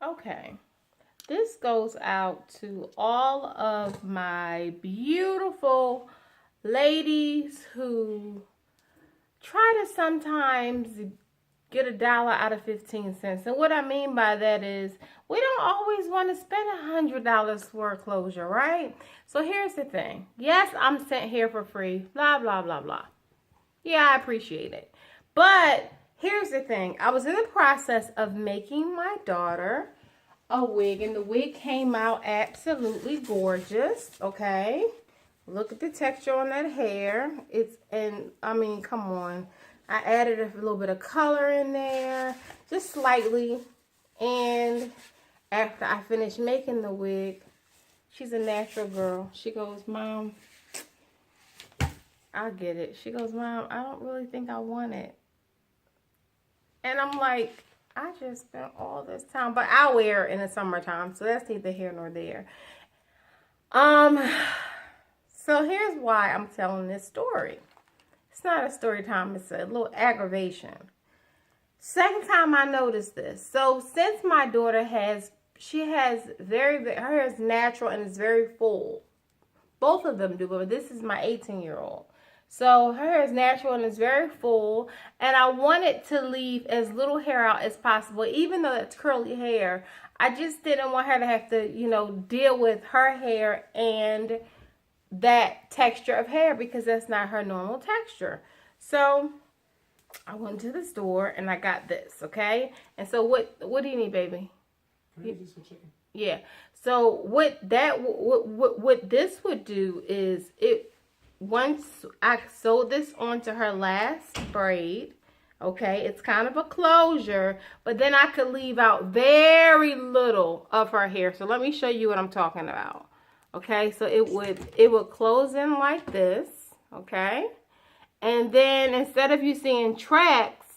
Okay, this goes out to all of my beautiful ladies who try to sometimes get $1 out of 15 cents. And what I mean by that is we don't always want to spend $100 for a closure, right? So here's the thing. Yes, I'm sent here for free, blah, blah, blah, blah. Yeah, I appreciate it. But here's the thing. I was in the process of making my daughter a wig, and the wig came out absolutely gorgeous, okay? Look at the texture on that hair. I mean, come on. I added a little bit of color in there, just slightly. And after I finished making the wig, she's a natural girl. She goes, Mom, I get it. She goes, Mom, I don't really think I want it. And I'm like, I just spent all this time, but I'll wear it in the summertime, so that's neither here nor there. So here's why I'm telling this story. It's not a story time, it's a little aggravation. Second time I noticed this. So since my daughter her hair is natural and it's very full. Both of them do, but this is my 18-year-old. So her hair is natural and it's very full, and I wanted to leave as little hair out as possible, even though it's curly hair. I just didn't want her to have to, deal with her hair and that texture of hair, because that's not her normal texture. So I went to the store and I got this, okay? And so what do you need, baby? Yeah. So what this would do is once I sewed this onto her last braid, okay, it's kind of a closure, but then I could leave out very little of her hair. So let me show you what I'm talking about. Okay, so it would close in like this, okay? And then instead of you seeing tracks,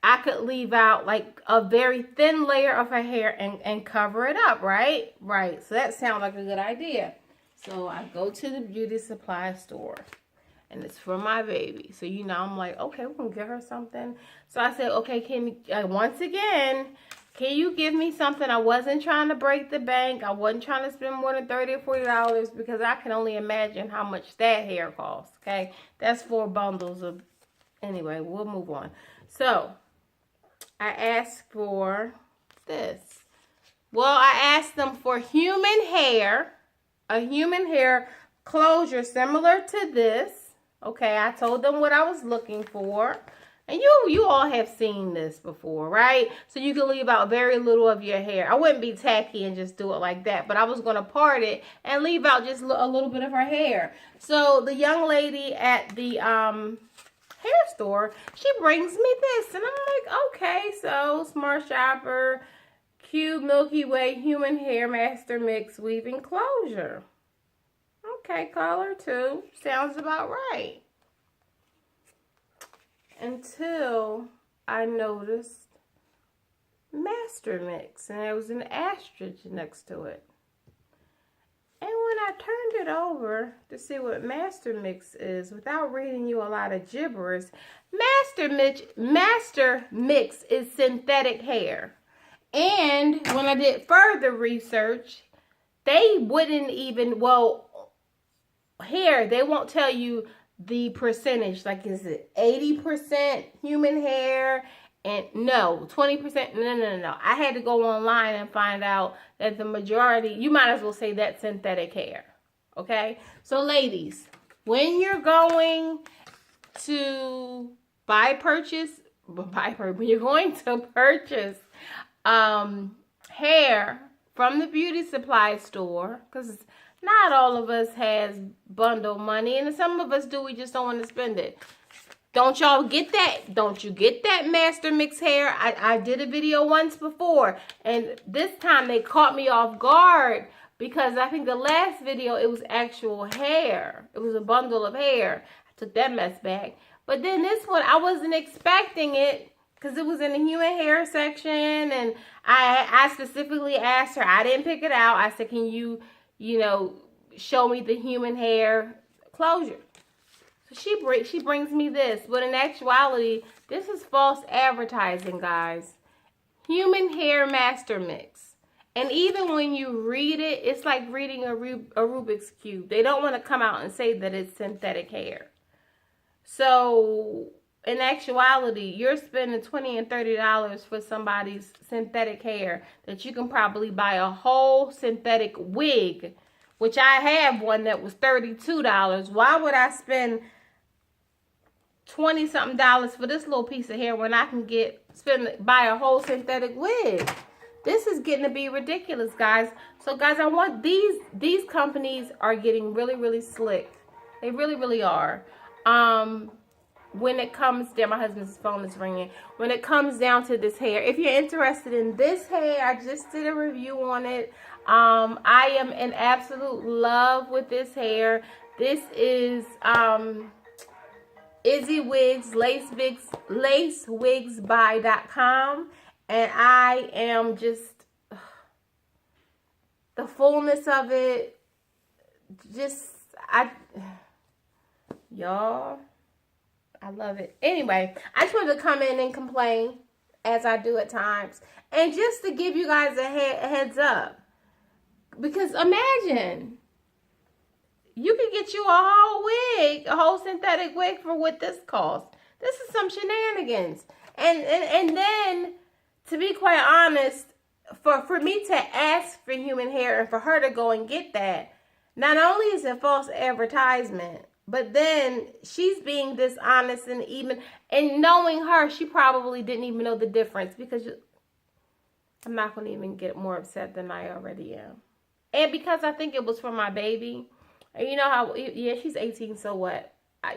I could leave out like a very thin layer of her hair and cover it up, right? Right, so that sounds like a good idea. So I go to the beauty supply store, and it's for my baby. So, I'm like, okay, we're going to get her something. So I said, okay, once again, can you give me something? I wasn't trying to break the bank. I wasn't trying to spend more than $30 or $40 because I can only imagine how much that hair costs, okay? That's 4 bundles of... Anyway, we'll move on. So, I asked for this. Well, I asked them for human hair, a human hair closure similar to this. Okay, I told them what I was looking for. And you all have seen this before, right? So you can leave out very little of your hair. I wouldn't be tacky and just do it like that, but I was going to part it and leave out just a little bit of her hair. So the young lady at the hair store, she brings me this, and I'm like, okay, so Smart Shopper, Cube Milky Way Human Hair Master Mix Weaving Closure. Okay, color 2. Sounds about right. Until I noticed Master Mix, and there was an asterisk next to it. And when I turned it over to see what Master Mix is, without reading you a lot of gibberish, Master Mix is synthetic hair. And when I did further research, they wouldn't even, hair, they won't tell you the percentage. Like, is it 80% human hair? And no, 20%. No. I had to go online and find out that the majority, you might as well say that's synthetic hair. Okay? So ladies, when you're going to when you're going to purchase hair from the beauty supply store, because not all of us has bundle money, and some of us do, we just don't want to spend it. Don't y'all get that? Don't you get that Master Mix hair? I did a video once before, and this time they caught me off guard because I think the last video, it was actual hair. It was a bundle of hair. I took that mess back. But then this one, I wasn't expecting it because it was in the human hair section, and I specifically asked her. I didn't pick it out. I said, can you show me the human hair closure? So she brings me this, but in actuality, this is false advertising, guys. Human Hair Master Mix. And even when you read it, it's like reading a Rubik's Cube. They don't want to come out and say that it's synthetic hair. So, in actuality, you're spending $20 and $30 for somebody's synthetic hair that you can probably buy a whole synthetic wig, which I have one that was $32. Why would I spend $20-something for this little piece of hair when I can buy a whole synthetic wig? This is getting to be ridiculous, guys. So, guys, I want these companies are getting really, really slick. They really, really are. When it comes down, my husband's phone is ringing. When it comes down to this hair, if you're interested in this hair, I just did a review on it. I am in absolute love with this hair. This is Izzy Wigs, lacewigsby.com. And I am just, the fullness of it, y'all, I love it. Anyway, I just wanted to come in and complain, as I do at times. And just to give you guys a heads up. Because imagine, you could get you a whole wig, a whole synthetic wig for what this costs. This is some shenanigans. And then, to be quite honest, for me to ask for human hair and for her to go and get that, not only is it false advertisement, but then she's being dishonest, and knowing her, she probably didn't even know the difference, because I'm not going to even get more upset than I already am. And because I think it was for my baby. And you know how, yeah, she's 18, so what?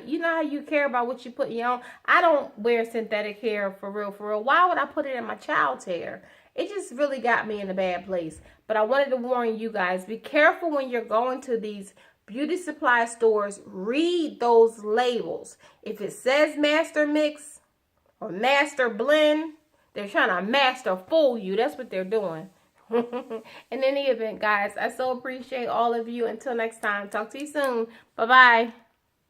You know how you care about what you put in your own? I don't wear synthetic hair for real, for real. Why would I put it in my child's hair? It just really got me in a bad place. But I wanted to warn you guys, be careful when you're going to these beauty supply stores. Read those labels. If it says Master Mix or Master Blend, they're trying to master fool you. That's what they're doing. In any event, guys, I so appreciate all of you. Until next time, talk to you soon. Bye-bye.